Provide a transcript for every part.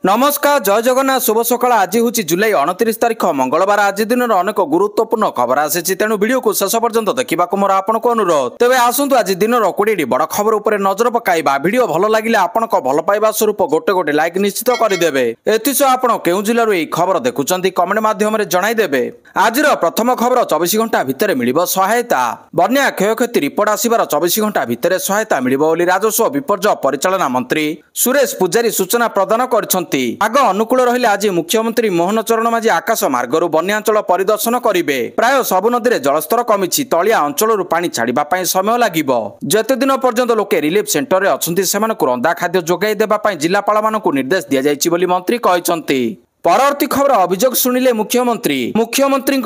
नमस्कार जय जगन्नाथ शुभ सकाल। आज हूँ जुलाई 29 तारिख मंगलवार। आज दिन अनेक गुरुत्वपूर्ण खबर आसी तेणु वीडियो को शेष पर्यंत देखा मोर आपन को अनुरोध। तेज आसतु आज दिन 20 बड़ खबर उपर नजर पकाइबा। वीडियो भल लगे आपण भल पाइबा स्वरूप गोटे गोटे लाइक निश्चित करदेवे। एथिसह आपण केउ जिल्लारू एई खबर देखुचंती कमेंट माध्यम जणाइदेवे। आज प्रथम खबर 24 घंटा भितर मिलिबो सहायता। बन्या क्षयक्षति रिपोर्ट आसिबार 24 घंटा भितर सहायता मिलिबो बोली राजस्व विपर्यय परिचालना मंत्री सुरेश पूजारी सूचना प्रदान करछंती। आग अनुकूल रहिले आज मुख्यमंत्री मोहन चरण माझी आकाश मार्गरू बन्यांचल परिदर्शन करिवे। प्राय सबु नदी जलस्तर कमिछि। तलिया अंचलरू पानी छाड़िबा पई समय लागिबो। जते दिन पर्यंत लोके रिलीफ सेंटर रे अछंती सेमानकु रंदा खाद्य जोगाई देबा पई जिल्लापालमानकु निर्देश दिया जायछि बोली मंत्री कहिसंती। परवर्ती खबर अभियोग शुणिले मुख्यमंत्री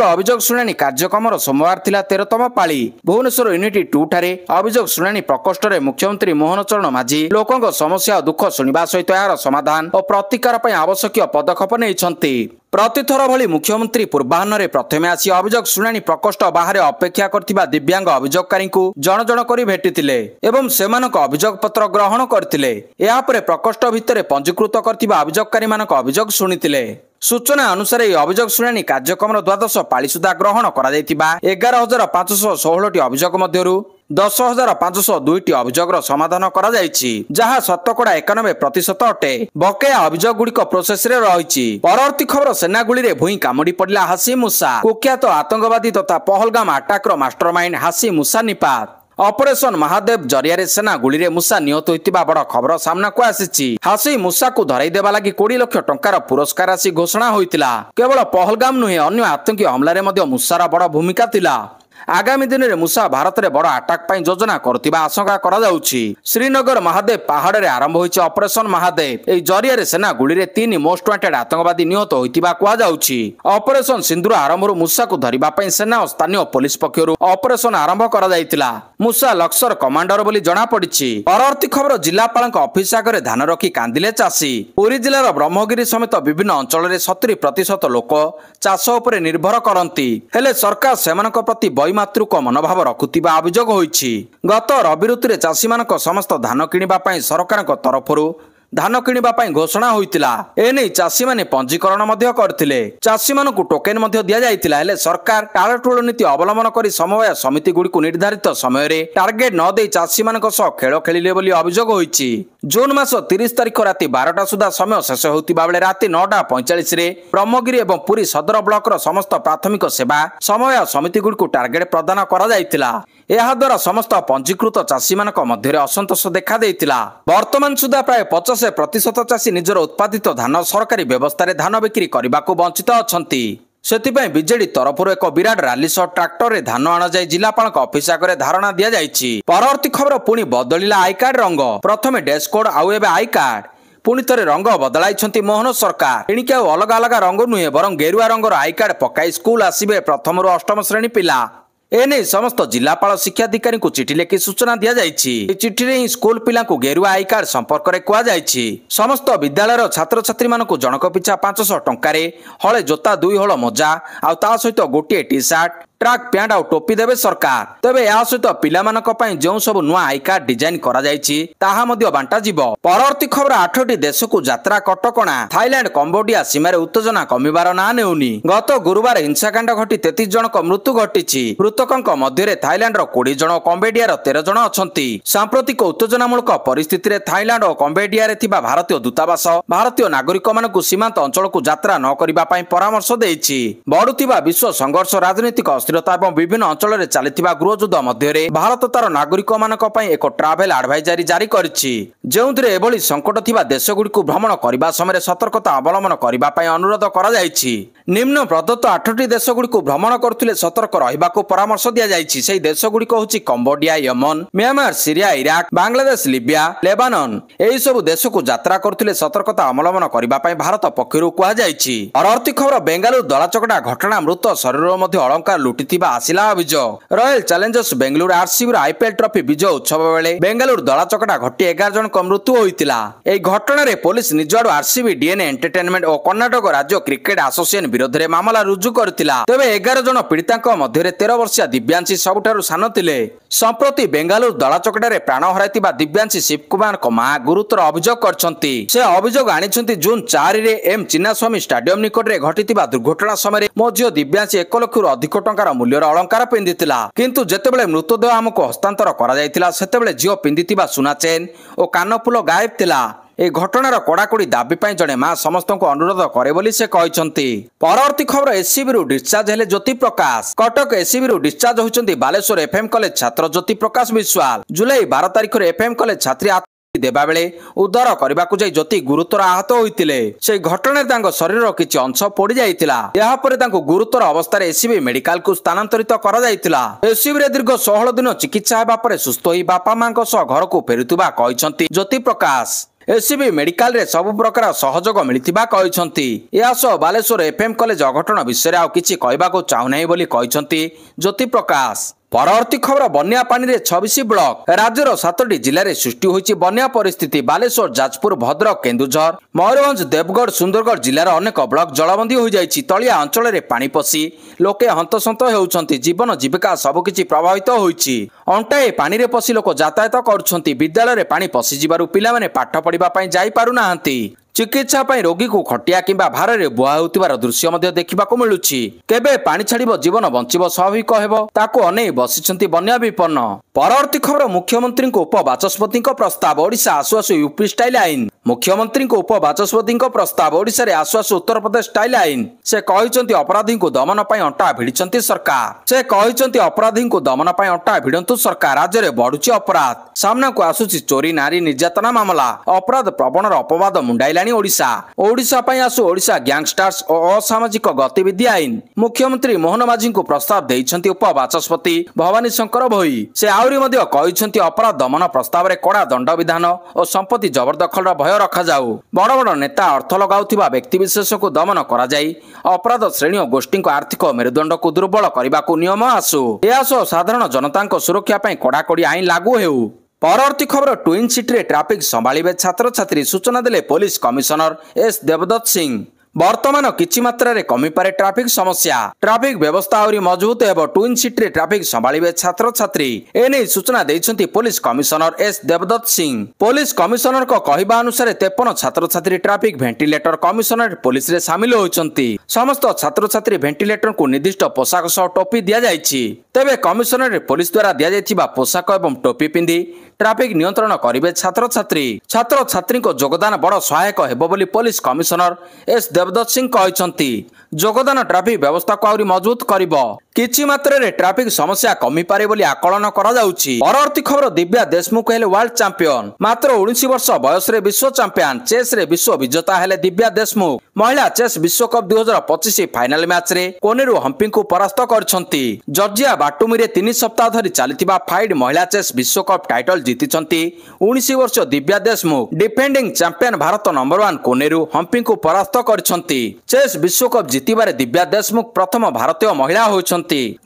अभियोग शुणाणी कार्यक्रम सोमवार थिला 13तम पाली। भुवनेश्वर यूनिटी 2 ठारे अभियोग शुणाणी प्रकोष्ठ रे मुख्यमंत्री मोहन चरण माझी लोकंक समस्या और दुख शुणिबा सहित यार समाधान और प्रतिकार पई आवश्यक पदक्षेप नेइछंती। प्रतिथर भली मुख्यमंत्री पूर्वाह्न प्रथमे आसी अभियोग शुणाणी प्रकोष्ठ बाहर अपेक्षा करथिबा दिव्यांग अभियोगकारी जन जन करी भेटिथिले एवं सेमानक अभियोग पत्र ग्रहण करथिले। या परे प्रकोष्ठ भितर पंजीकृत करथिबा अभियोगकारी मानक अभियोग शुणिथिले। सूचना अनुसार अभियोग शुणाणी कार्यक्रम 12 पाली सुधा ग्रहण करा 11,516 अभियोग मध्यरु 10,502 अभियोग समाधान करा जायछि, जहा शतकड़ा 91% अटे। बकेया अभियोग गुड़िक प्रोसेस रे रहिछि। परवर्ती खबर सेना गुली रे भूई कामुडी पड़ला हासी मूसा। कुख्यात आतंकवादी तथा पहलगाम अटैक मास्टरमाइंड हासी मूसा निपात। ऑपरेशन महादेव जरिया सेना गुली रे मूसा निहत होइतिबा बड़ खबर सामना को आसीछि। हासी मूसा को धराई देबा लागि 20 लाख टंकार पुरस्कार राशि घोषणा होइतिला। केवल पहलगाम नुहे अन्य आतंकी हमला रे मध्ये मूसार बड़ भूमिका थिला। आगामी दिन में मूसा भारत में बड़ अटैक पर योजना करथिबा आशंका करा जाउछि। श्रीनगर महादेव पहाड़ रे आरंभ होइछि ऑपरेशन महादेव। एई जरिया सेना गुली रे 3 मोस्ट वांटेड आतंकवादी निहत होइतिबा कुआ जाउछि। ऑपरेशन सिंदूर आरंभରୁ मूसा को धरिबा पई सेना और स्थानीय पुलिस पक्षरु ऑपरेशन आरंभ करा जाइतिला। मूसा लक्सर कमांडर बोली जणा पड़िछि। परवर्ती खबर जिलापालक ऑफिस आगे धान रखी कांदिले चाषी। पुरी जिलार ब्रह्मगिरी समेत विभिन्न अंचल में 70% लोक चाष उपर निर्भर करती। हेले सरकार सेमानक प्रति मातृक मनोभाव रखुतिबा अभियोग होइछि। गत रवि ऋतुरे चाषी मानक समस्त धान किनिबा पई सरकार तरफरु धान किनिबा पई घोषणा होइतिला। एने चाषी माने पंजीकरण मध्य करथिले। चाषी मानकु टोकेन मध्य दिया जाइतिला। हेले सरकार टाळटुळ नीति अवलंबन करी समवाय समिति गुडी निर्धारित समय रे टार्गेट न दे चाषी मानक सह खेल खेलिले बोली अभियोग होइछि। जून मास 30 तारिख राति 12टा सुधा समय शेष होतिबा बेले राति 9:45 रे ब्रह्मगिरी एवं पुरी सदर ब्लॉक रो समस्त प्राथमिक सेवा समवाय समिति गुडी टार्गेट प्रदान करा जाइतिला। एहा द्वारा समस्त पंजीकृत चाषी मानक मध्य असंतोष देखा देइतिला। वर्तमान सुधा प्राय 50% चाषी निजर उत्पादित धान सरकारी व्यवस्था रे धान बिक्री करबाकू वंचित अछंती। सेतिपई बीजेडी तरफरु एक विराट रैली सह ट्रैक्टर रे धान आना जाय जिलापालक ऑफिस आगे धारणा दिया जायछि। परवर्ती खबर पुणी बदलिला आई कार्ड रंग। प्रथमे डैश कोड आउ एबे आई कार्ड। पुणी थे रंग बदलाई मोहन सरकार। एणिके अलग अलग रंग नुहे बरं गेरुआ रंगर आई कार्ड पकाई स्कूल आसिबे प्रथम रु अष्टम श्रेणी पिला। एने समस्त जिलापाल शिक्षाधिकारी को चिठी लिखि सूचना दिया जायछि। चिठी रे स्कूल पिला को गेरुआ आई कार्ड संपर्क रे कुआ जायछि। समस्त विद्यालय छात्र छात्री मानक जनक पिछा 500 टंका रे हळे जोता 2 हळ मोजा आ ता सहित गोटे टी शर्ट ट्रैक पैंट और टोपी देवे सरकार। तेबे या सहित पिला मानक पई जो सब नुआ आई कार्ड डिजाइन करा जायछि ताहा मध्य बांटा जिवो। परवर्ती खबर 8टी देश को यात्रा कटकणा। थाईलैंड कंबोडिया सीमारे उत्तेजना कमिबार ना नेउनी। गत गुरुवार हिंसाकांड घटी 33 जनक मृत्यु घटिछि। मृतकंक मध्य थाईलैंड 20 जन कंबोडिया 13 जन अछंती। सांप्रतिक उत्तेजनामूलक परिस्थिति रे थाईलैंड और कंबोडिया रे थिबा भारतीय दूतावास भारतीय नागरिक मानकु सीमांत अंचल को यात्रा न करिबा पई परामर्श देइछि। बढुतिबा विश्व संघर्ष राजनीतिक एवं विभिन्न अंचल में चलता गृहयुद्ध मध्य भारत तार नागरिक मानक एक ट्रावेल एडवाइजरी जारी करिछि। जेउथिरे एभली संकट थिबा देशगुड़ी भ्रमण करबा समय सतर्कता अवलंबन करबा पई अनुरोध करा जायछि। निम्न प्रदत्त 8टी देशगुड़ी भ्रमण करथिले सतर्क रहिबाकू परामर्श दिया जायछि। सेही देशगुड़िक होछि Cambodia, Yemen, Myanmar, Syria, Iraq, Bangladesh, Libya, Lebanon. एही सब देश को यात्रा करथिले सतर्कता अवलंबन करबा पई भारत पक्षरु कुआ जायछि। परवर्ती खबर बेंगालुरु दलाचकटा घटना। मृत शरीर मध्य अलंकार लुटि आसिला अभियोग। Royal Challengers Bengaluru RCB IPL trophy विजय उत्सव बेले बेंगालुरु दलाचकटा घटी 11 जन मृत्यु होइतिला। एही घटना रे पुलिस निज आडू आरसीबी, डीएनए एंटरटेनमेंट और कर्नाटक राज्य क्रिकेट एसोसिएशन ବିରୋଧରେ ମାମଲା ରୁଜୁ କରିଥିଲା। ତେବେ 11 ଜଣ ପୀଡ଼ିତାଙ୍କ ମଧ୍ୟରେ 13 ବର୍ଷିଆ ଦିବ୍ୟାଂଶୀ ସବୁଠାରୁ ସାନ ଥିଲେ। ସମ୍ପ୍ରତି ବେଙ୍ଗାଲୁରୁ ଦଳାଚକଟାରେ ପ୍ରାଣ ହରାଇଥିବା ଦିବ୍ୟାଂଶୀ ଶିବକୁମାରଙ୍କ ମା ଗୁରୁତର ଅଭିଯୋଗ କରିଛନ୍ତି। ସେ ଅଭିଯୋଗ ଆଣିଛନ୍ତି ଜୁନ୍ 4ରେ ଏମ୍ ଚିନ୍ନାସ୍ୱାମୀ ଷ୍ଟାଡିୟମ ନିକଟରେ ଘଟିଥିବା ଦୁର୍ଘଟଣା ସମୟରେ ମୋ ଝିଅ ଦିବ୍ୟାଂଶୀ 1 ଲକ୍ଷରୁ ଅଧିକ ଟଙ୍କାର ମୂଲ୍ୟର ଅଳଙ୍କାର ପିନ୍ଧିଥିଲା, କିନ୍ତୁ ଯେତେବେଳେ ମୃତଦେହ ଆମକୁ ହସ୍ତାନ୍ତର କରାଯାଇଥିଲା ସେତେବେଳେ ଝିଅ ପିନ୍ଧିଥିବା ସୁନା ଚେନ୍ ଓ କାନଫୁଲ ଗାୟବ ଥିଲା। এই ঘটনার কড়াকড়ি দাবি পাই জনে মা সমস্ত অনুরোধ করে বলে সে କହିଛନ୍ତି। পরবর্তী খবর এসসিবি ডিসচার্জ হেলে জ্যোতি প্রকাশ। কটক এসসিবি ডিসচার্জ হয়েছেন বালেশ্বর এফএম কলেজ ছাত্র জ্যোতি প্রকাশ বিশ্বাল। জুলাই 12 তারিখে এফএম কলেজ ছাত্রী দেবা বেলে উদ্ধার করা যাই জ্যোতি গুরুতর আহত হয়েছিল। সেই ঘটনায় তাঙ্ক শরীর কিছু অংশ পড়ি যাইতিলা। এরপরে তাঙ্কু গুরুতর অবস্থায় এসসিবি মেডিকাল কু স্থানান্তরিত করা যাইতিলা। এসসিবি দীর্ঘ 16 দিন চিকিৎসা হেবা পরে সুস্থ হই বাপা মাଙ୍କ সহ ঘরକୁ ফেରୁଥିବା କହିଛନ୍ତି জ্যোতি প্রকাশ। एससीबी मेडिकल रे सब प्रकार सहयोग मिलिथिबा कहिसंती। या सह बालेश्वर एफएम कॉलेज अघटन विषय आउ किछि कहबाको चाहू नै बोली कहिसंती ज्योति प्रकाश। परवर्ती खबर बन्या पानी रे 26 ब्लॉक राज्यर 7टी जिले में सृष्टि होइछि बन्या परिस्थिति। बालेश्वर जाजपुर भद्रक केन्दुझर मयूरभंज देवगढ़ सुंदरगढ़ जिलार अनेक ब्लॉक जलबंदी हो जाइछि। तलिया अंचल रे पानी पसी लोके हंतसंत हेउछंती। जीवन जीविका सबकिछि प्रभावित होइछि। अंटाए पानी रे पसी लोक यातायात करुछंती। विद्यालय रे पानी पसी जिबारु पिला माने पाठ पढ़िबा पई जाई पारु नाहंती। चिकित्सा पई रोगी को खटिया किंबा भार रे बुआ होउतिबार दृश्य मध्ये देखिबाको मिलुछि। केबे पानी छाड़िबो जीवन बंचिबो स्वाभाविक हेबो ताको अनै बसिछंती बन्या विपन्न। परवर्ती खबर मुख्यमंत्री को उपबाचस्पति प्रस्ताव ओडिशा आसु आसु यूपी स्टाइल आईन। मुख्यमंत्री को उपबाचस्पति प्रस्ताव ओडिशा रे आसु आसु उत्तर प्रदेश स्टाइल आईन। से कहिसंती अपराधी को दमन पई अंटा भिड़िछंती सरकार। से कहिसंती अपराधी को दमन पई अंटा भिड़ंतु सरकार। राज्य रे बढ़ुछि अपराध। सामना को आसुछि चोरी नारी निर्यातना मामला। अपराध प्रवणर अपवाद मुंडाइलाणी ओडिशा। ओडिशा पई आसु ओडिशा गैंगस्टर्स और असामाजिक गतिविधि आईन। मुख्यमंत्री मोहन माझी को प्रस्ताव देइछंती उपबाचस्पति भवानी शंकर भोई। से आउरी मध्ये कहिसंती अपराध दमन प्रस्ताव रे कड़ा दंड विधान और संपत्ति जबरदखल भय रखा जाऊ। बड़ बड़ नेता अर्थ लगाउथिबा व्यक्ति विशेष को दमन करा जाई अपराध श्रेणी और गोष्ठी को आर्थिक मेरुदंड को दुर्बल करने को नियम आसु। या सह साधारण जनता सुरक्षा पई कड़ाकड़ी आईन लागू हेउ। परवर्ती खबर ट्विन सिटी रे ट्राफिक संभालिबे छात्र छात्री सूचना देले police commissioner S Devdutt Singh. वर्तमान किछि मात्रा रे कमी पारे ट्राफिक समस्या। ट्राफिक व्यवस्था आउरी मजबूत हेबो। ट्विन सिटी रे ट्राफिक संभालिबे छात्र छात्री एने सूचना दैछंती police commissioner S Devdutt Singh. Police commissioner को कहबा अनुसार 53 छात्र छात्री ट्राफिक वेंटिलेटर कमिशनर पुलिस रे शामिल होइछंती। समस्त छात्र छात्री वेंटिलेटर को निर्दिष्ट पोशाक सह टोपी दिया जाइछि। तेबे कमिशनर पुलिस द्वारा दिया जाइथिबा पोशाक एवं टोपी पिंधि ट्राफिक नियंत्रण करिवे छात्र छात्री को योगदान बड़ सहायक हेबो बोली police commissioner S Devdutt Singh कहिसंती। योगदान ट्राफिक व्यवस्था को आउरी मजबूत करिवो। किछि मात्रा रे ट्राफिक समस्या कमी पारे बोली आकलन करा जाउछि। परवर्ती खबर दिव्या देशमुख हेले वर्ल्ड चैंपियन। मात्र 19 वर्ष बयस रे विश्व चैंपियन। चेस रे विश्व विजेता हेले दिव्या देशमुख। महिला चेस विश्व कप 2025 फाइनल मैच रे कोनेरु हम्पी को परास्त करछंती। जॉर्जिया बाटुमी रे 3 सप्ताह धरि चलिथिबा फाइड महिला चेस विश्व कप टाइटल जीतिछंती 19 वर्ष Divya Deshmukh. Defending champion Bharat number 1 Koneru Humpy को परास्त करछंती। चेस विश्व कप जीतिबारे दिव्या देशमुख प्रथम भारतीय महिला होइछंती।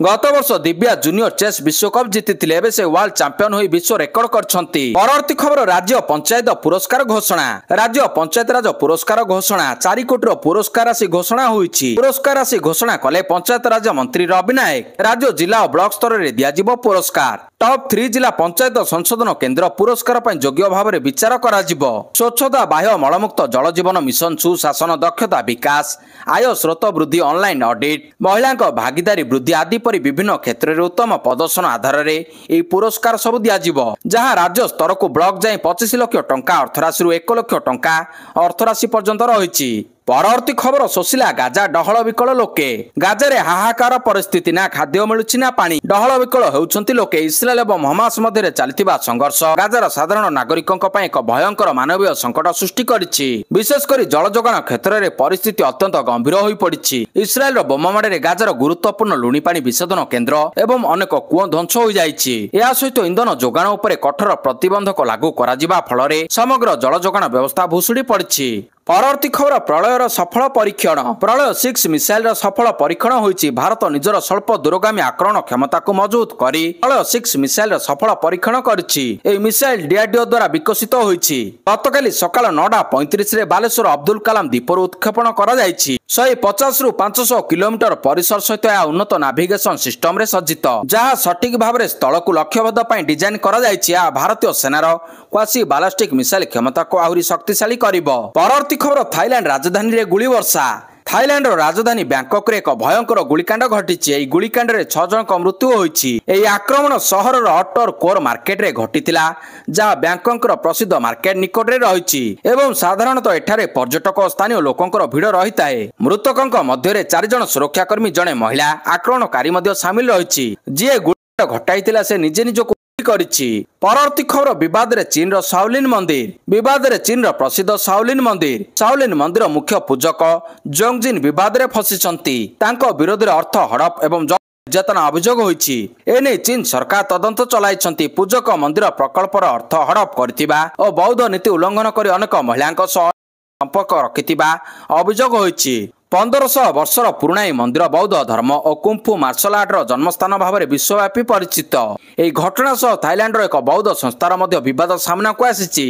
गत वर्ष दिव्या जूनियर चेस विश्व कप जीतिथिले। एबे से वर्ल्ड चैंपियन होई विश्व रेकर्ड करछंती। परवर्ती खबर राज्य पंचायत पुरस्कार घोषणा। राज्य पंचायत राज पुरस्कार घोषणा। 4 कोटी पुरस्कार राशि घोषणा होईछि। पुरस्कार राशि घोषणा कले पंचायत राज मंत्री रवि नायक। राज्य जिला और ब्लॉक स्तर रे दियाजिबो पुरस्कार। टॉप 3 जिला पंचायत संशोधन केंद्र पुरस्कार पर योग्य भाव में विचार करा जिवो। स्वच्छता बाह्य मलमुक्त जल जीवन मिशन सुशासन दक्षता विकास आय स्रोत वृद्धि ऑनलाइन ऑडिट महिला भागीदारी वृद्धि आदि पर विभिन्न क्षेत्र में उत्तम प्रदर्शन आधार में यह पुरस्कार सब दिज्व। जहां राज्य स्तर को ब्लॉक जाए 25 लाख टंका अर्थराशि 1 लाख टंका अर्थराशि पर्यंत रही। परवर्ती खबर सोशिला गाजा डहल विकल लोके। गाजारे हाहाकार परिस्थिति ना खाद्य मिलुछि ना पानी। डहल विकल हेउछंती लोके। इस्राएल एवं हमास मध्य चलतिबा संघर्ष गाजार साधारण नागरिकों पई एक भयंकर मानवीय संकट सृष्टि करिछि। विशेषकर जल जोगाण क्षेत्र में परिस्थिति अत्यंत गंभीर होई पड़िछि। इस्राएल बोमामाड़े गाजार गुरुत्वपूर्ण लुणी पानी विशोधन केन्द्र एवं अनेक कूଅ ध्वंस हो जाइछि। या सहित इंधन जोगाण उपरे कठोर प्रतिबंधक लागू करा जिबा फलरे समग्र जल जोगाण व्यवस्था भुसुड़ी पड़िछि। परवर्ती खबर प्रलयर सफल परीक्षण। प्रलय 6 मिसाइल सफल परीक्षण होइछि। भारत निजर स्वल्प दूरगामी आक्रमण क्षमता को मजबूत करी प्रलय 6 मिसाइल सफल परीक्षण करिछि। एई मिसाइल डीआरडीओ द्वारा विकसित होइछि। गतकाली सकाळ 9:35 रे बालेश्वर अब्दुल कलाम द्वीपर उत्क्षेपण करा जाइछि। 150 ରୁ 500 କିଲୋମିଟର ପରିସର ସହିତ ଏହା ଉନ୍ନତ ନାଭିଗେସନ ସିଷ୍ଟମରେ ସଜ୍ଜିତ, ଯାହା ସଠିକ ଭାବରେ ସ୍ଥଳକୁ ଲକ୍ଷ୍ୟଭେଦ ପାଇଁ ଡିଜାଇନ କରାଯାଇଛି। ଏହା ଭାରତୀୟ ସେନାର କ୍ୱାସି ବାଲାଷ୍ଟିକ ମିସାଇଲ କ୍ଷମତାକୁ ଆହୁରି ଶକ୍ତିଶାଳୀ କରିବ। ପରବର୍ତ୍ତୀ ଖବର, ଥାଇଲାଣ୍ଡ ରାଜଧାନୀରେ ଗୁଳି ବର୍ଷା। ଥାଇଲାଣ୍ଡର ରାଜଧାନୀ ବ୍ୟାଙ୍କକରେ ଏକ ଭୟଙ୍କର ଗୁଳିକାଣ୍ଡ ଘଟିଛି। ଏହି ଗୁଳିକାଣ୍ଡରେ 6 ଜଣଙ୍କ ମୃତ୍ୟୁ ହୋଇଛି। ଏହି ଆକ୍ରମଣ ସହରର ଅଟର କୋର ମାର୍କେଟରେ ଘଟିଥିଲା, ଯାହା ବ୍ୟାଙ୍କକର ପ୍ରସିଦ୍ଧ ମାର୍କେଟ ନିକଟରେ ରହିଛି ଏବଂ ସାଧାରଣତଃ ଏଠାରେ ପର୍ଯ୍ୟଟକ ଓ ସ୍ଥାନୀୟ ଲୋକଙ୍କର ଭିଡ଼ ରହିଥାଏ। ମୃତକଙ୍କ ମଧ୍ୟରେ 4 ଜଣ ସୁରକ୍ଷାକର୍ମୀ, ଜଣେ ମହିଳା ଆକ୍ରମଣକାରୀ ମଧ୍ୟ ସାମିଲ ରହିଛି। ଯିଏ ଗୁଳିକାଣ୍ଡ ଘଟାଇଥିଲା ସେ ନିଜେ ନିଜକୁ କରିଛି। ପରବର୍ତ୍ତୀ ଖବର, ବିବାଦରେ ଚୀନର ସାଓଲିନ ମନ୍ଦିର। ବିବାଦରେ ଚୀନର ପ୍ରସିଦ୍ଧ ସାଓଲିନ ମନ୍ଦିର। ସାଓଲିନ ମନ୍ଦିର ମୁଖ୍ୟ ପୂଜକ ଜୋଙ୍ଗଜିନ୍ ବିବାଦରେ ଫସିଛନ୍ତି। ତାଙ୍କ ବିରୋଧରେ ଅର୍ଥ ହଡପ ଏବଂ ନିର୍ଯାତନା ଅଭିଯୋଗ ହୋଇଛି। ଏନେଇ ଚୀନ ସରକାର ତଦନ୍ତ ଚଳାଇଛନ୍ତି। ପୂଜକ ମନ୍ଦିର ପ୍ରକଳ୍ପର ଅର୍ଥ ହଡପ କରିଥିବା ଓ ବୌଦ୍ଧ ନୀତି ଉଲ୍ଲଂଘନ କରି ଅନେକ ମହିଳାଙ୍କ ସହ ସମ୍ପର୍କ ରଖିଥିବା ଅଭିଯୋଗ ହୋଇଛି। 1500 ବର୍ଷର ପୁରୁଣା ଏହି ମନ୍ଦିର ବୌଦ୍ଧ ଧର୍ମ ଓ କୁମ୍ଫୁ ମାର୍ଶାଲ ଆର୍ଟର ଜନ୍ମସ୍ଥାନ ଭାବରେ ବିଶ୍ୱବ୍ୟାପୀ ପରିଚିତ। ଏହି ଘଟଣା ସହ ଥାଇଲାଣ୍ଡର ଏକ ବୌଦ୍ଧ ସଂସ୍ଥାର ମଧ୍ୟ ବିବାଦ ସାମ୍ନାକୁ ଆସିଛି।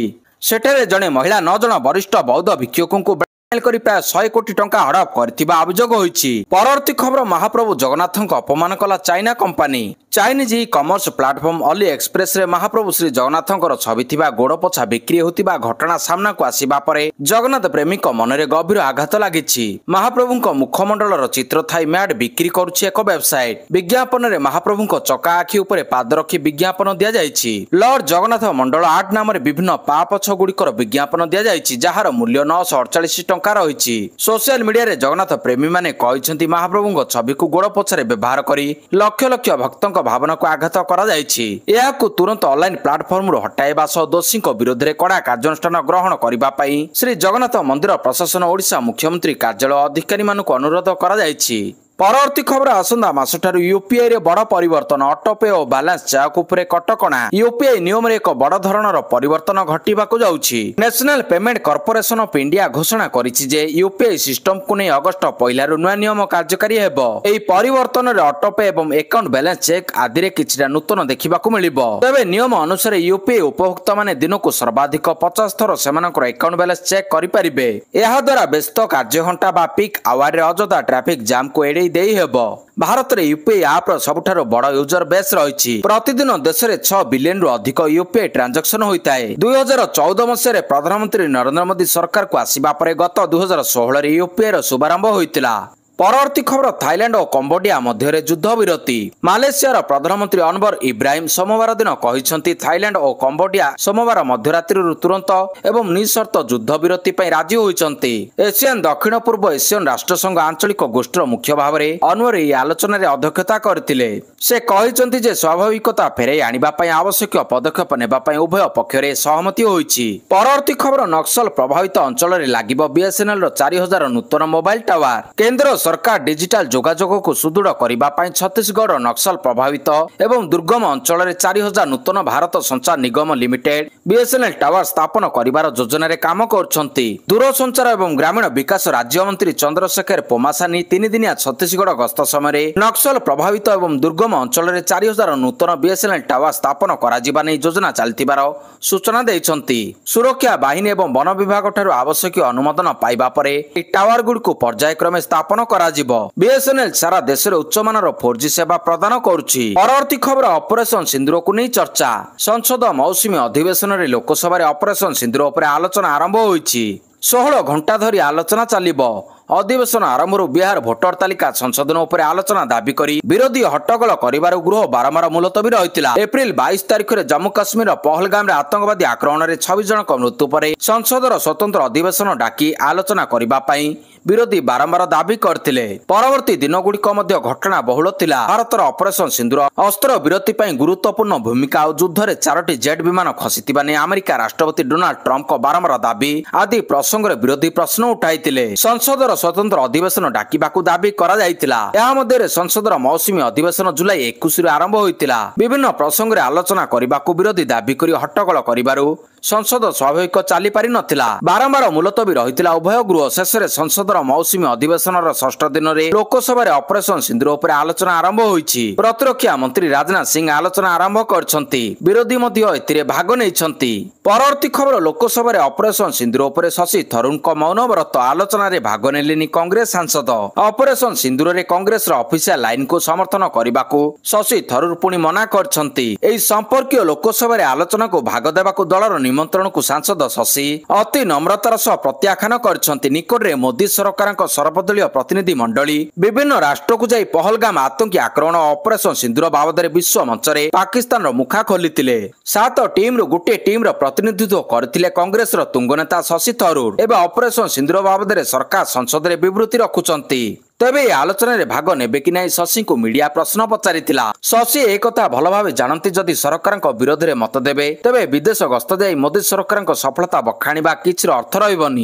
ସେଠାରେ ଜଣେ ମହିଳା 9 ଜଣ ବରିଷ୍ଠ ବୌଦ୍ଧ ଭିକ୍ଷୁକଙ୍କୁ କରି ପ୍ରାୟ 100 କୋଟି ଟଙ୍କା ହଡପ କରିଥିବା ଅଭିଯୋଗ ହୋଇଛି। ପରବର୍ତ୍ତୀ ଖବର, ମହାପ୍ରଭୁ ଜଗନ୍ନାଥଙ୍କ ଅପମାନ କଲା China company. Chinese e commerce platform ଅଲି ଏକ୍ସପ୍ରେସରେ ମହାପ୍ରଭୁ ଶ୍ରୀ ଜଗନ୍ନାଥଙ୍କର ଛବି ଥିବା ଗୋଡପୋଛା ବିକ୍ରି ହେଉଥିବା ଘଟଣା ସାମ୍ନାକୁ ଆସିବା ପରେ ଜଗନ୍ନାଥ ପ୍ରେମୀଙ୍କ ମନରେ ଗଭୀର ଆଘାତ ଲାଗିଛି। ମହାପ୍ରଭୁଙ୍କ ମୁଖମଣ୍ଡଳର ଚିତ୍ର ଥାଇ ମ୍ୟାଟ୍ ବିକ୍ରି କରୁଛି ଏକ ୱେବସାଇଟ। ବିଜ୍ଞାପନରେ ମହାପ୍ରଭୁଙ୍କ ଚକା ଆଖି ଉପରେ ପାଦ ରଖି ବିଜ୍ଞାପନ ଦିଆଯାଇଛି। ଲର୍ଡ ଜଗନ୍ନାଥ ମଣ୍ଡଳ ଆର୍ଟ ନାମରେ ବିଭିନ୍ନ ପାପଛ ଗୁଡ଼ିକର ବିଜ୍ଞାପନ ଦିଆଯାଇଛି, ଯାହାର ମୂଲ୍ୟ 948 ଟଙ୍କା ରହିଛି। ସୋସିଆଲ ମିଡିଆରେ ଜଗନ୍ନାଥ ପ୍ରେମୀମାନେ କହିଛନ୍ତି ମହାପ୍ରଭୁଙ୍କ ଛବିକୁ ଗୋଡପୋଛାରେ ବ୍ୟବହାର କରି ଲକ୍ଷ ଲକ୍ଷ ଭକ୍ତଙ୍କ ଭାବନାକୁ ଆଘାତ କରାଯାଇଛି। ଏହାକୁ ତୁରନ୍ତ ଅନଲାଇନ ପ୍ଲାଟଫର୍ମରୁ ହଟାଇବା ସହ ଦୋଷୀଙ୍କ ବିରୋଧରେ କଡା କାର୍ଯ୍ୟାନୁଷ୍ଠାନ ଗ୍ରହଣ କରିବା ପାଇଁ ଶ୍ରୀ ଜଗନ୍ନାଥ ମନ୍ଦିର ପ୍ରଶାସନ ଓଡ଼ିଶା ମୁଖ୍ୟମନ୍ତ୍ରୀ କାର୍ଯ୍ୟାଳୟ ଅଧିକାରୀମାନଙ୍କୁ ଅନୁରୋଧ କରାଯାଇଛି। ପରବର୍ତ୍ତୀ ଖବର, ଆସନ୍ତା ମାସଠାରୁ ୟୁପିଆଇ ରେ ବଡ଼ ପରିବର୍ତ୍ତନ। ଅଟୋପେ ଓ ବାଲାନ୍ସ ଚାକ୍ ଉପରେ କଟକଣା। ୟୁପିଆଇ ନିୟମରେ ଏକ ବଡ଼ ଧରଣର ପରିବର୍ତ୍ତନ ଘଟିବାକୁ ଯାଉଛି। National payment corporation of India ଘୋଷଣା କରିଛି ଯେ ୟୁପିଆଇ ସିଷ୍ଟମକୁ ନେଇ ଅଗଷ୍ଟ 1ରୁ ନୂଆ ନିୟମ କାର୍ଯ୍ୟକାରୀ ହେବ। ଏହି ପରିବର୍ତ୍ତନରେ ଅଟୋପେ ଏବଂ ଆକାଉଣ୍ଟ ବାଲାନ୍ସ ଚେକ୍ ଆଦିରେ କିଛିଟା ନୂତନ ଦେଖିବାକୁ ମିଳିବ। ତେବେ ନିୟମ ଅନୁସାରେ ୟୁପିଆଇ ଉପଭୋକ୍ତାମାନେ ଦିନକୁ ସର୍ବାଧିକ 50 ଥର ସେମାନଙ୍କର ଆକାଉଣ୍ଟ ବାଲାନ୍ସ ଚେକ୍ କରିପାରିବେ। ଏହାଦ୍ୱାରା ବ୍ୟସ୍ତ କାର୍ଯ୍ୟଘଣ୍ଟା ବା ପିକ୍ ଆୱାରରେ ଅଯଥା ଟ୍ରାଫିକ ଜାମ୍କୁ ଏଡ଼େଇ ଦେଇ ହେବ। ଭାରତରେ ୟୁପିଆଇ ଆପର ସବୁଠାରୁ ବଡ଼ ୟୁଜର ବେସ୍ ରହିଛି। ପ୍ରତିଦିନ ଦେଶରେ 6 ବିଲିୟନରୁ ଅଧିକ ୟୁପିଆଇ ଟ୍ରାଞ୍ଜାକ୍ସନ ହୋଇଥାଏ। 2014 ମସିହାରେ ପ୍ରଧାନମନ୍ତ୍ରୀ ନରେନ୍ଦ୍ର ମୋଦି ସରକାରକୁ ଆସିବା ପରେ ଗତ 2016ରେ ୟୁପିଆଇର ଶୁଭାରମ୍ଭ ହୋଇଥିଲା। ପରବର୍ତ୍ତୀ ଖବର, ଥାଇଲାଣ୍ଡ ଓ କମ୍ବୋଡିଆ ମଧ୍ୟରେ ଯୁଦ୍ଧ ବିରତି। ମାଲେସିଆର ପ୍ରଧାନମନ୍ତ୍ରୀ ଅନବର ଇବ୍ରାହିମ ସୋମବାର ଦିନ କହିଛନ୍ତି ଥାଇଲାଣ୍ଡ ଓ କମ୍ବୋଡିଆ ସୋମବାର ମଧ୍ୟରାତ୍ରିରୁ ତୁରନ୍ତ ଏବଂ ନିଃସର୍ତ୍ତ ଯୁଦ୍ଧ ବିରତି ପାଇଁ ରାଜି ହୋଇଛନ୍ତି। ଏସିଆନ ଦକ୍ଷିଣ ପୂର୍ବ ଏସିଆନ ରାଷ୍ଟ୍ରସଂଘ ଆଞ୍ଚଳିକ ଗୋଷ୍ଠୀର ମୁଖ୍ୟ ଭାବରେ ଅନୱର ଏହି ଆଲୋଚନାରେ ଅଧ୍ୟକ୍ଷତା କରିଥିଲେ। ସେ କହିଛନ୍ତି ଯେ ସ୍ୱାଭାବିକତା ଫେରାଇ ଆଣିବା ପାଇଁ ଆବଶ୍ୟକୀୟ ପଦକ୍ଷେପ ନେବା ପାଇଁ ଉଭୟ ପକ୍ଷରେ ସହମତି ହୋଇଛି। ପରବର୍ତ୍ତୀ ଖବର, ନକ୍ସଲ ପ୍ରଭାବିତ ଅଞ୍ଚଳରେ ଲାଗିବ ବିଏସ୍ଏନ୍ଏଲ୍ର 4000 ନୂତନ ମୋବାଇଲ ଟାୱାର। କେନ୍ଦ୍ର ସରକାର ଡିଜିଟାଲ ଯୋଗାଯୋଗକୁ ସୁଦୃଢ଼ କରିବା ପାଇଁ ଛତିଶଗଡ଼ର ନକ୍ସଲ ପ୍ରଭାବିତ ଏବଂ ଦୁର୍ଗମ ଅଞ୍ଚଳରେ 4000 ନୂତନ ଭାରତ ସଞ୍ଚାର ନିଗମ ଲିମିଟେଡ ବିଏସ୍ଏନ୍ଏଲ୍ ଟାୱାର ସ୍ଥାପନ କରିବାର ଯୋଜନାରେ କାମ କରୁଛନ୍ତି। ଦୂରସଞ୍ଚାର ଏବଂ ଗ୍ରାମୀଣ ବିକାଶ ରାଜ୍ୟମନ୍ତ୍ରୀ ଚନ୍ଦ୍ରଶେଖର ପୋମାସାନି 3 ଦିନିଆ ଛତିଶଗଡ଼ ଗସ୍ତ ସମୟରେ ନକ୍ସଲ ପ୍ରଭାବିତ ଏବଂ ଦୁର୍ଗମ ଅଞ୍ଚଳରେ 4000 ନୂତନ ବିଏସ୍ଏନ୍ଏଲ୍ ଟାୱାର ସ୍ଥାପନ କରାଯିବା ନେଇ ଯୋଜନା ଚାଲିଥିବାର ସୂଚନା ଦେଇଛନ୍ତି। ସୁରକ୍ଷା ବାହିନୀ ଏବଂ ବନ ବିଭାଗ ଠାରୁ ଆବଶ୍ୟକୀୟ ଅନୁମୋଦନ ପାଇବା ପରେ ଏହି ଟାୱାର ଗୁଡ଼ିକୁ ପର୍ଯ୍ୟାୟକ୍ରମେ ସ୍ଥାପନ କରାଯିବ। ବିଏସ୍ଏନ୍ଏଲ୍ ସାରା ଦେଶରେ ଉଚ୍ଚମାନର 4G ସେବା ପ୍ରଦାନ କରୁଛି। ପରବର୍ତ୍ତୀ ଖବର, ଅପରେସନ ସିନ୍ଦୁରକୁ ନେଇ ଚର୍ଚ୍ଚା। ସଂସଦ ମୌସୁମୀ ଅଧିବେଶନରେ ଲୋକସଭାରେ ଅପରେସନ ସିନ୍ଦୁର ଉପରେ ଆଲୋଚନା ଆରମ୍ଭ ହୋଇଛି। 16 ଘଣ୍ଟା ଧରି ଆଲୋଚନା ଚାଲିବ। ଅଧିବେଶନ ଆରମ୍ଭରୁ ବିହାର ଭୋଟର ତାଲିକା ସଂଶୋଧନ ଉପରେ ଆଲୋଚନା ଦାବି କରି ବିରୋଧୀ ହଟ୍ଟଗୋଳ କରିବାରୁ ଗୃହ ବାରମ୍ବାର ମୁଲତବୀ ରହିଥିଲା। ଏପ୍ରିଲ 22 ତାରିଖରେ ଜାମ୍ମୁ କାଶ୍ମୀରର ପହଲଗାମରେ ଆତଙ୍କବାଦୀ ଆକ୍ରମଣରେ 26 ଜଣଙ୍କ ମୃତ୍ୟୁ ପରେ ସଂସଦର ସ୍ୱତନ୍ତ୍ର ଅଧିବେଶନ ଡାକି ଆଲୋଚନା କରିବା ପାଇଁ ବିରୋଧୀ ବାରମ୍ବାର ଦାବି କରିଥିଲେ। ପରବର୍ତ୍ତୀ ଦିନଗୁଡ଼ିକ ମଧ୍ୟ ଘଟଣା ବହୁଳ ଥିଲା। ଭାରତର ଅପରେସନ ସିନ୍ଦୁର ଅସ୍ତ୍ର ବିରତି ପାଇଁ ଗୁରୁତ୍ୱପୂର୍ଣ୍ଣ ଭୂମିକା ଆଉ ଯୁଦ୍ଧରେ 4ଟି ଜେଟ୍ ବିମାନ ଖସିଥିବା ନେଇ ଆମେରିକା ରାଷ୍ଟ୍ରପତି ଡୋନାଲ୍ଡ ଟ୍ରମ୍ପଙ୍କ ବାରମ୍ବାର ଦାବି ଆଦି ପ୍ରସଙ୍ଗରେ ବିରୋଧୀ ପ୍ରଶ୍ନ ଉଠାଇଥିଲେ। ସଂସଦର ସ୍ୱତନ୍ତ୍ର ଅଧିବେଶନ ଡାକିବାକୁ ଦାବି କରାଯାଇଥିଲା। ଏହା ମଧ୍ୟରେ ସଂସଦର ମୌସୁମୀ ଅଧିବେଶନ ଜୁଲାଇ 21ରୁ ଆରମ୍ଭ ହୋଇଥିଲା। ବିଭିନ୍ନ ପ୍ରସଙ୍ଗରେ ଆଲୋଚନା କରିବାକୁ ବିରୋଧୀ ଦାବି କରି ହଟ୍ଟଗୋଳ କରିବାରୁ ସଂସଦ ସ୍ୱାଭାବିକ ଚାଲି ପାରି ନଥିଲା। ବାରମ୍ବାର ମୁଲତବୀ ରହିଥିଲା ଉଭୟ ଗୃହ। ଶେଷରେ ସଂସଦର ମୌସୁମୀ ଅଧିବେଶନର ଷଷ୍ଠ ଦିନରେ ଲୋକସଭାରେ ଅପରେସନ ସିନ୍ଦୁର ଉପରେ ଆଲୋଚନା ଆରମ୍ଭ ହୋଇଛି। ପ୍ରତିରକ୍ଷା ମନ୍ତ୍ରୀ ରାଜନାଥ ସିଂ ଆଲୋଚନା ଆରମ୍ଭ କରିଛନ୍ତି। ବିରୋଧୀ ମଧ୍ୟ ଏଥିରେ ଭାଗ ନେଇଛନ୍ତି। ପରବର୍ତ୍ତୀ ଖବର ଲୋକସଭାରେ ଅପରେସନ ସିନ୍ଦୁର ଉପରେ ଶଶୀ ଥରୁରଙ୍କ ମୌନବ୍ରତ ଆଲୋଚନାରେ ଭାଗ ନେଲେନି କଂଗ୍ରେସ ସାଂସଦ। ଅପରେସନ ସିନ୍ଦୁରରେ କଂଗ୍ରେସର ଅଫିସିଆଲ ଲାଇନକୁ ସମର୍ଥନ କରିବାକୁ ଶଶୀ ଥରୁର ପୁଣି ମନା କରିଛନ୍ତି। ଏହି ସମ୍ପର୍କୀୟ ଲୋକସଭାରେ ଆଲୋଚନାକୁ ଭାଗ ଦେବାକୁ ଦଳର ନିମନ୍ତ୍ରଣକୁ ସାଂସଦ ଶଶୀ ଅତି ନମ୍ରତାର ସହ ପ୍ରତ୍ୟାଖ୍ୟାନ କରିଛନ୍ତି। ନିକଟରେ ମୋଦି ସରକାରଙ୍କ ସର୍ବଦଳୀୟ ପ୍ରତିନିଧି ମଣ୍ଡଳୀ ବିଭିନ୍ନ ରାଷ୍ଟ୍ରକୁ ଯାଇ ପହଲଗାମ ଆତଙ୍କୀ ଆକ୍ରମଣ ଓ ଅପରେସନ ସିନ୍ଦୁର ବାବଦରେ ବିଶ୍ୱ ମଞ୍ଚରେ ପାକିସ୍ତାନର ମୁଖା ଖୋଲିଥିଲେ। 7 ଟିମ୍ରୁ ଗୋଟିଏ ଟିମ୍ର ପ୍ରତିନିଧିତ୍ୱ କରିଥିଲେ କଂଗ୍ରେସର ତୁଙ୍ଗ ନେତା ଶଶୀ ଥରୁର। ଏବେ ଅପରେସନ ସିନ୍ଦୁର ବାବଦରେ ସରକାର ସଂସଦରେ ବିବୃତ୍ତି ରଖୁଛନ୍ତି। ତେବେ ଏହି ଆଲୋଚନାରେ ଭାଗ ନେବେ କି ନାହିଁ ଶଶୀଙ୍କୁ ମିଡିଆ ପ୍ରଶ୍ନ ପଚାରିଥିଲା। ଶଶୀ ଏକଥା ଭଲ ଭାବେ ଜାଣନ୍ତି ଯଦି ସରକାରଙ୍କ ବିରୋଧରେ ମତ ଦେବେ ତେବେ ବିଦେଶ ଗସ୍ତ ଯାଇ ମୋଦି ସରକାରଙ୍କ ସଫଳତା ବଖାଣିବା କିଛିର ଅର୍ଥ ରହିବନି।